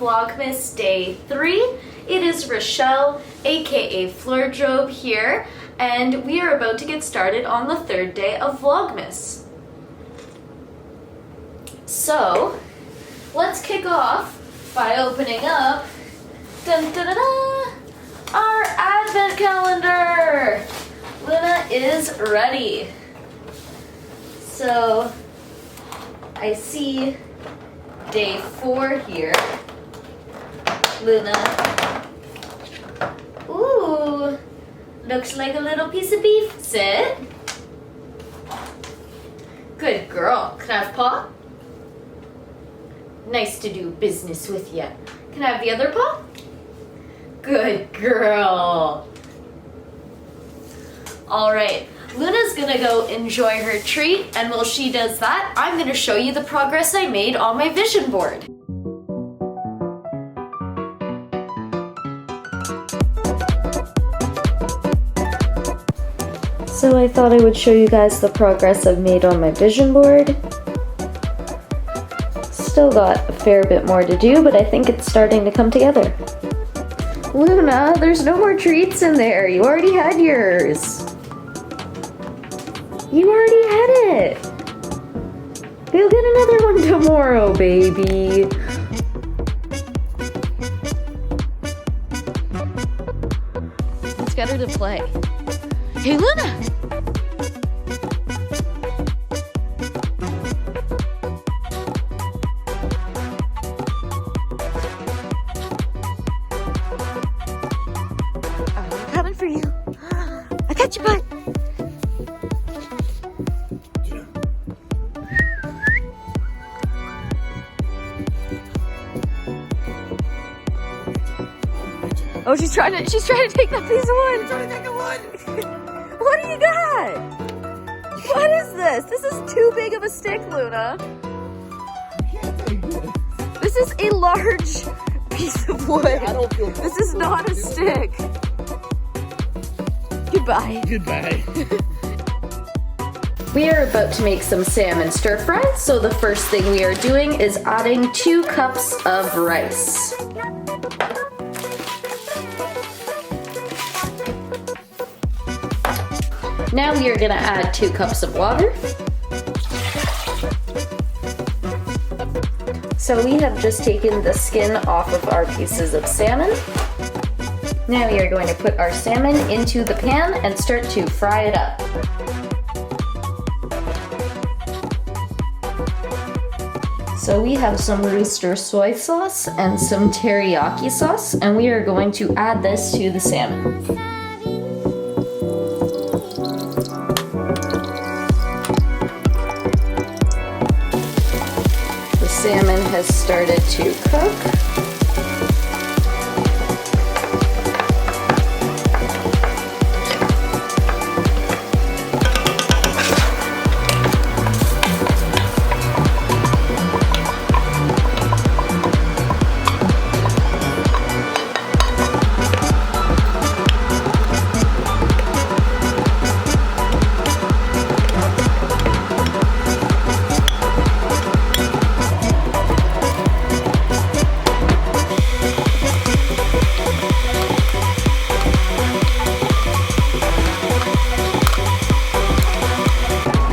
Vlogmas Day 3. It is Rochelle, aka Floordrobe here, and we are about to get started on the third day of Vlogmas. So, let's kick off by opening up dun, dun, dun, dun, our advent calendar. Luna is ready. So, I see day 4 here. Luna. Ooh, looks like a little piece of beef. Sit. Good girl. Can I have paw? Nice to do business with you. Can I have the other paw? Good girl. All right. Luna's gonna go enjoy her treat, and while she does that, I'm gonna show you the progress I made on my vision board. So I thought I would show you guys the progress I've made on my vision board. Still got a fair bit more to do, but I think it's starting to come together. Luna, there's no more treats in there. You already had yours. You already had it. You'll get another one tomorrow, baby. Let's get her to play. Hey, Luna! I'm coming for you. I got your butt. Oh, she's trying to take that piece of wood. I'm trying to take a wood. What do you got? What is this? This is too big of a stick, Luna. This is a large piece of wood. I don't feel This is not a stick. Goodbye. Goodbye. We are about to make some salmon stir fry, so the first thing we are doing is adding 2 cups of rice. Now we are gonna add 2 cups of water. So we have just taken the skin off of our pieces of salmon. Now we are going to put our salmon into the pan and start to fry it up. So we have some Rooster soy sauce and some teriyaki sauce, and we are going to add this to the salmon. The salmon has started to cook.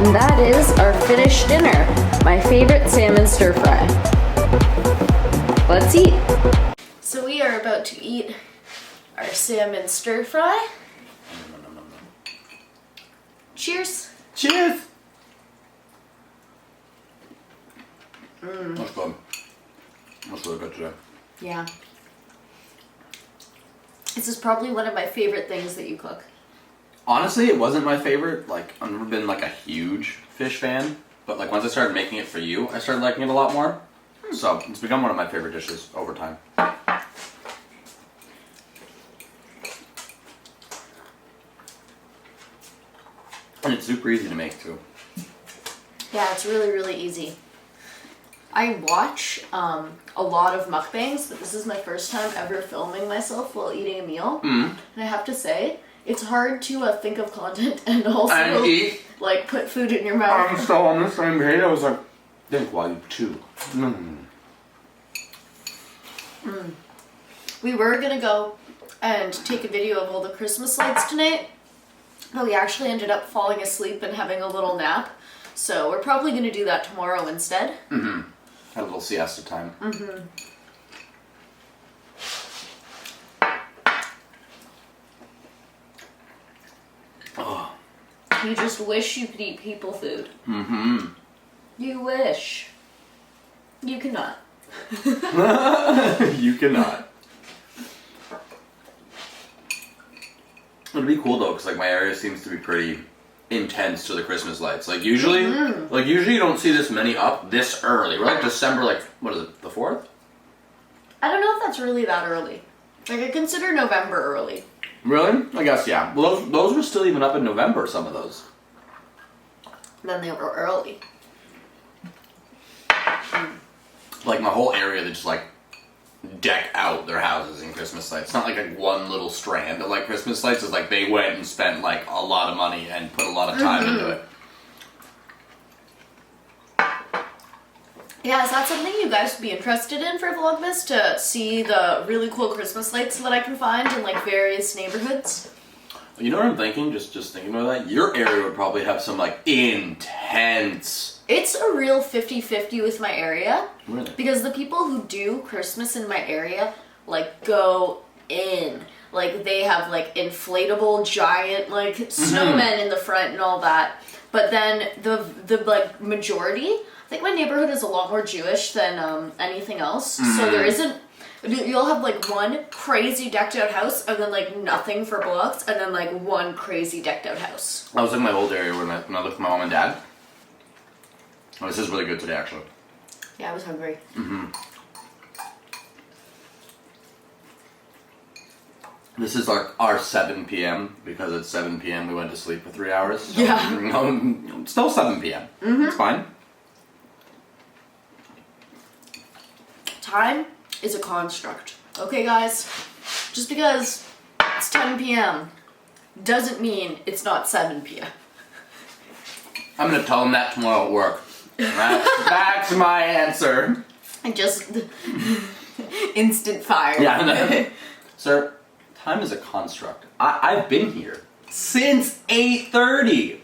And that is our finished dinner. My favorite salmon stir fry. Let's eat. So we are about to eat our salmon stir fry. Cheers. Cheers. That's good. That's really good today. Yeah. This is probably one of my favorite things that you cook. Honestly, it wasn't my favorite. Like, I've never been like a huge fish fan, but like once I started making it for you, I started liking it a lot more. So it's become one of my favorite dishes over time. And it's super easy to make too. Yeah, it's really, really easy. I watch a lot of mukbangs, but this is my first time ever filming myself while eating a meal. And I have to say, it's hard to think of content and also And eat. like put food in your mouth. I'm so on the same page. I was like, think while you chew. We were gonna go and take a video of all the Christmas lights tonight, but we actually ended up falling asleep and having a little nap. So we're probably gonna do that tomorrow instead. Mm-hmm. Have a little siesta time. Mm-hmm. Oh. You just wish you could eat people food. Mm-hmm. You wish. You cannot. You cannot. It'd be cool though, because like my area seems to be pretty intense to the Christmas lights. Like usually, you don't see this many up this early. We're like December, like what is it, the 4th? I don't know if that's really that early. Like I consider November early. Really? I guess yeah. Well, those were still even up in November. Some of those. Then they were early. Like my whole area, they just like deck out their houses in Christmas lights. It's not like one little strand of like Christmas lights. It's like they went and spent like a lot of money and put a lot of time into it. Yeah, is that something you guys would be interested in for Vlogmas, to see the really cool Christmas lights that I can find in like various neighborhoods? You know what I'm thinking? Just thinking about that. Your area would probably have some like intense. It's a real 50-50 with my area. Really? Because the people who do Christmas in my area like go in. Like they have like inflatable giant like snowmen in the front and all that. But then the like majority, I think my neighborhood is a lot more Jewish than anything else. So there isn't, you'll have like one crazy decked out house and then like nothing for blocks and then like one crazy decked out house. I was in my old area when I lived with my mom and dad. Oh, this is really good today, actually. Yeah, I was hungry. This is our 7 p.m. because it's 7 p.m. We went to sleep for 3 hours. So Yeah. Still 7 p.m. It's fine. Time is a construct. Okay, guys? Just because it's 10 p.m. doesn't mean it's not 7 p.m. I'm gonna tell them that tomorrow at work. That's my answer. I just instant fire. Yeah. Sir, time is a construct. I've been here since 8:30.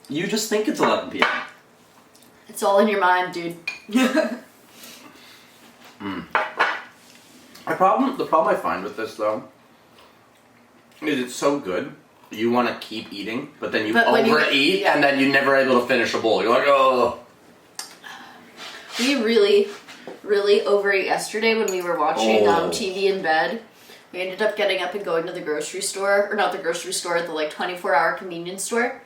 You just think it's 11 p.m. It's all in your mind, dude. The problem I find with this though is it's so good. You want to keep eating, but then you overeat, and then you're never able to finish a bowl. You're like, oh. We really, really overate yesterday when we were watching TV in bed. We ended up getting up and going to the grocery store, or not the grocery store, the like 24-hour convenience store.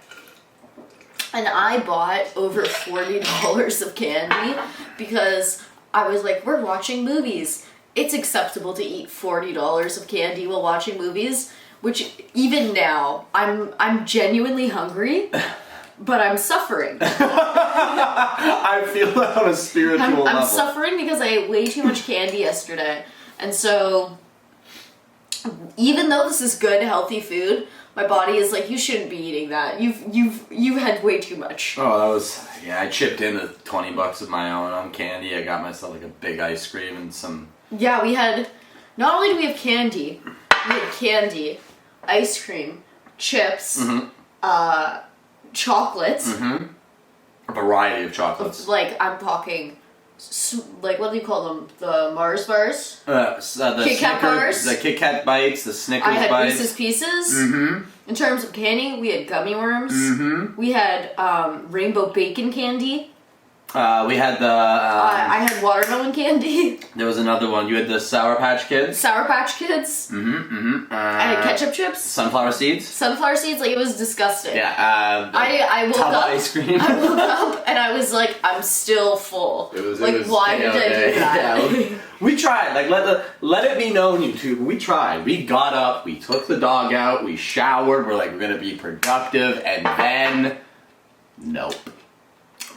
And I bought over $40 of candy because I was like, we're watching movies. It's acceptable to eat $40 of candy while watching movies, which even now, I'm genuinely hungry. But I'm suffering. I feel that on a spiritual level. I'm suffering because I ate way too much candy yesterday. And so, even though this is good, healthy food, my body is like, you shouldn't be eating that. You've had way too much. Oh, that was, yeah, I chipped in the $20 of my own on candy. I got myself like a big ice cream and some... Yeah, we had, not only do we have candy, ice cream, chips, chocolates. A variety of chocolates. Like, I'm talking, like, what do you call them? The Mars bars? The Kit Kat bars? The Kit Kat bites, the Snickers bites. I had Reese's Pieces. In terms of candy, we had gummy worms. We had rainbow bacon candy. We had the... I had watermelon candy. There was another one. You had the Sour Patch Kids. Sour Patch Kids. I had ketchup chips. Sunflower seeds. Sunflower seeds, like, it was disgusting. Yeah. I woke up. Ice cream. I woke up and I was like, I'm still full. Why did I do that? Yeah, we tried. Like, let it be known, YouTube. We tried. We got up. We took the dog out. We showered. We're like, we're gonna be productive, and then, nope.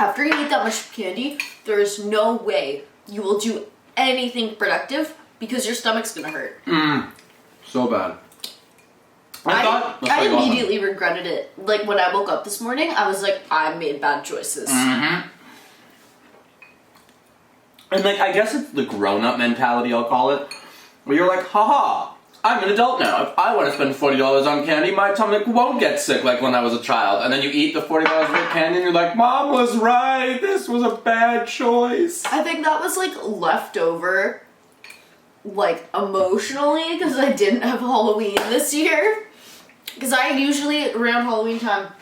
After you eat that much candy, there is no way you will do anything productive because your stomach's gonna hurt. So bad. I immediately regretted it. Like, when I woke up this morning, I was like, I made bad choices. And, like, I guess it's the grown-up mentality, I'll call it. where you're like, haha, I'm an adult now. If I want to spend $40 on candy, my stomach won't get sick like when I was a child. And then you eat the $40 worth of candy and you're like, Mom was right, this was a bad choice. I think that was like leftover, like emotionally, because I didn't have Halloween this year. Because I usually, around Halloween time,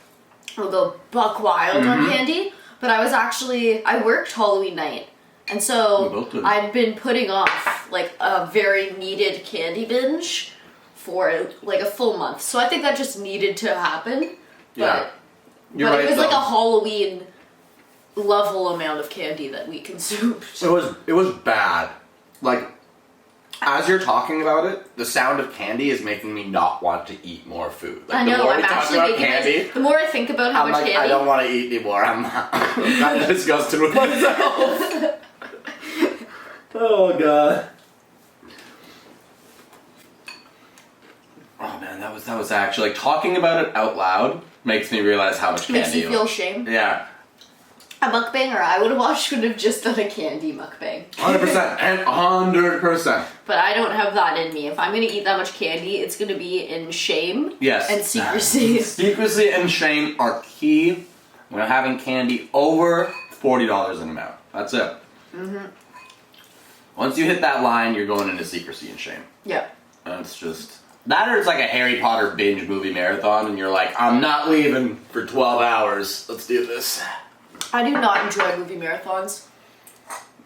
will go buck wild on candy. But I worked Halloween night. And so I'd been putting off like a very needed candy binge for like a full month. So I think that just needed to happen. Yeah. But it was like a Halloween level amount of candy that we consumed. It was bad. Like, as you're talking about it, the sound of candy is making me not want to eat more food. Like, I know, the more I'm we talk actually about making candy, the more I think about how I'm much like, candy. I don't want to eat anymore. I'm disgusted with myself. Oh god. Oh man, that was actually, like, talking about it out loud makes me realize how much candy. Makes you feel shame. Yeah. A mukbanger I would have watched would have just done a candy mukbang. 100% and 100%. But I don't have that in me. If I'm gonna eat that much candy, it's gonna be in shame and secrecy. Secrecy and shame are key when having candy over $40 an amount. That's it. Once you hit that line, you're going into secrecy and shame. Yeah. And it's just that, or it's like a Harry Potter binge movie marathon, and you're like, I'm not leaving for 12 hours. Let's do this. I do not enjoy movie marathons.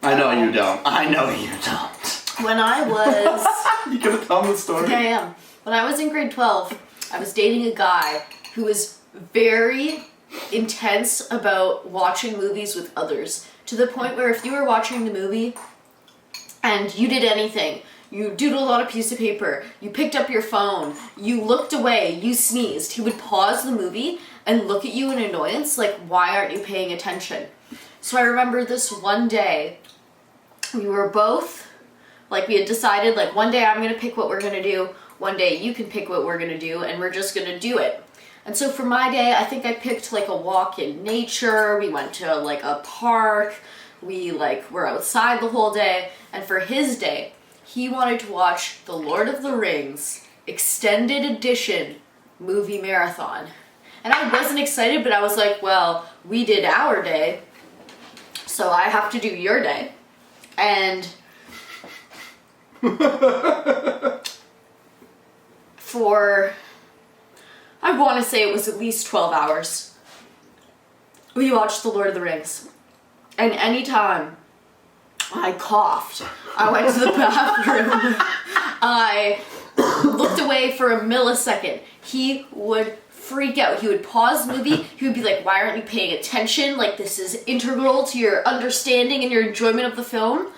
I know you don't. I know you don't. When I was... You gonna tell me the story? Yeah, I am. When I was in grade 12, I was dating a guy who was very intense about watching movies with others. To the point where if you were watching the movie and you did anything, you doodled on a piece of paper, you picked up your phone, you looked away, you sneezed, he would pause the movie and look at you in annoyance, like, why aren't you paying attention? So I remember this one day, we were both, like, we had decided, like, one day I'm gonna pick what we're gonna do, one day you can pick what we're gonna do, and we're just gonna do it. And so for my day, I think I picked, like, a walk in nature, we went to, like, a park, we, like, were outside the whole day, and for his day, he wanted to watch The Lord of the Rings Extended Edition movie marathon. And I wasn't excited, but I was like, well, we did our day, so I have to do your day. And for, I want to say it was at least 12 hours, we watched The Lord of the Rings. And anytime I coughed, I went to the bathroom, I looked away for a millisecond, he would freak out. He would pause the movie, he would be like, why aren't you paying attention? Like, this is integral to your understanding and your enjoyment of the film.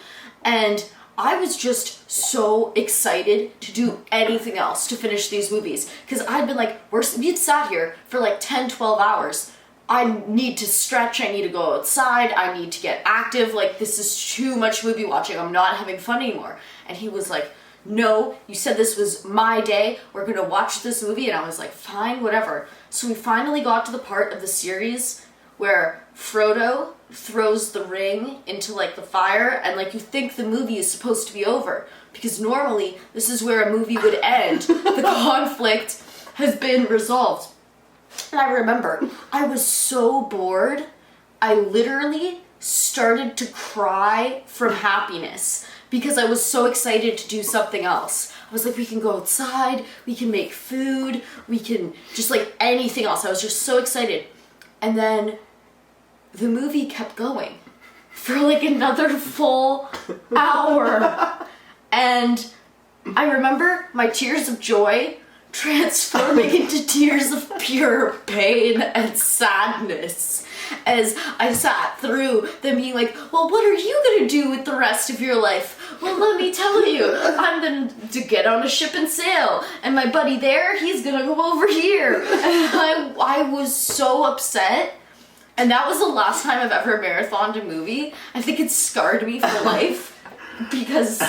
And I was just so excited to do anything else to finish these movies. Because I'd been like, we'd sat here for like 10, 12 hours. I need to stretch, I need to go outside, I need to get active. Like, this is too much movie watching, I'm not having fun anymore. And he was like, no, you said this was my day, we're gonna watch this movie. And I was like, fine, whatever. So we finally got to the part of the series where Frodo throws the ring into, like, the fire, and, like, you think the movie is supposed to be over, because normally this is where a movie would end. The conflict has been resolved. And I remember, I was so bored, I literally started to cry from happiness because I was so excited to do something else. I was like, we can go outside, we can make food, we can just, like, anything else. I was just so excited. And then the movie kept going for like another full hour. And I remember my tears of joy transforming into tears of pure pain and sadness as I sat through them being like, well, what are you gonna do with the rest of your life? Well, let me tell you, I'm going to get on a ship and sail, and my buddy there, he's gonna go over here. And I was so upset. And that was the last time I've ever marathoned a movie. I think it scarred me for life because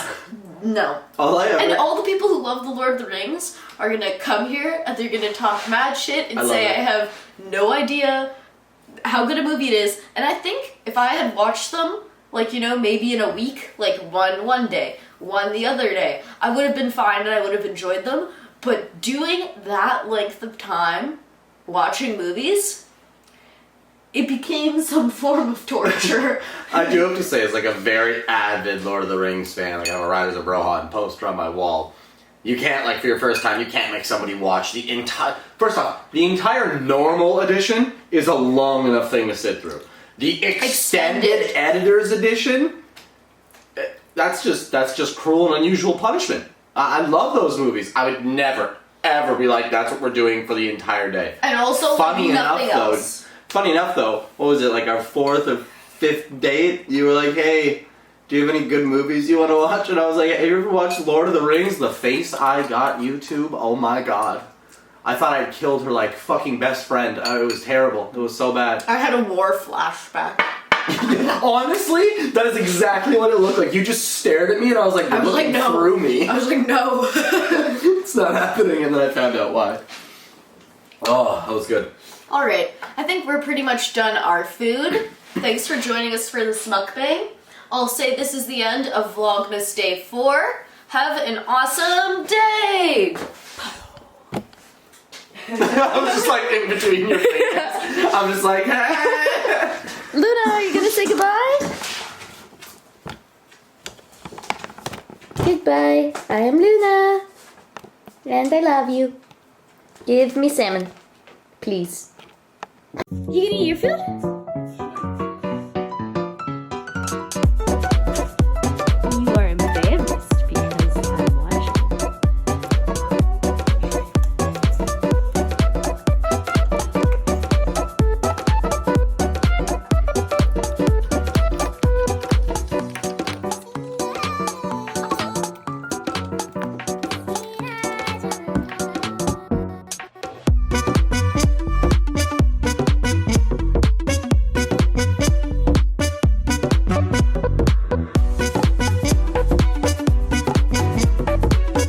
no. And all the people who love The Lord of the Rings are gonna come here and they're gonna talk mad shit and say I have no idea how good a movie it is. And I think if I had watched them like, you know, maybe in a week, like one day, one the other day, I would have been fine and I would have enjoyed them. But doing that length of time, watching movies, it became some form of torture. I do have to say, as like a very avid Lord of the Rings fan, like I have a Riders of Rohan poster on my wall. You can't, like, for your first time, you can't make somebody watch the entire... First off, the entire normal edition is a long enough thing to sit through. The extended editor's edition, that's just cruel and unusual punishment. I love those movies. I would never, ever be like, that's what we're doing for the entire day. And also, funny nothing else. Funny enough, though, what was it, like our 4th or 5th date? You were like, hey, do you have any good movies you want to watch? And I was like, have you ever watched Lord of the Rings? The face I got, YouTube? Oh my god. I thought I'd killed her, like, fucking best friend. It was terrible. It was so bad. I had a war flashback. Honestly, that is exactly what it looked like. You just stared at me and I was like, you're looking through me. I was like, no. It's not happening, and then I found out why. Oh, that was good. Alright, I think we're pretty much done our food. Thanks for joining us for this mukbang. I'll say this is the end of Vlogmas Day 4. Have an awesome day! I was just like in between your fingers. I'm just like, hey. Luna, are you gonna say goodbye? Goodbye. I am Luna. And I love you. Give me salmon. Please. You gonna eat your food?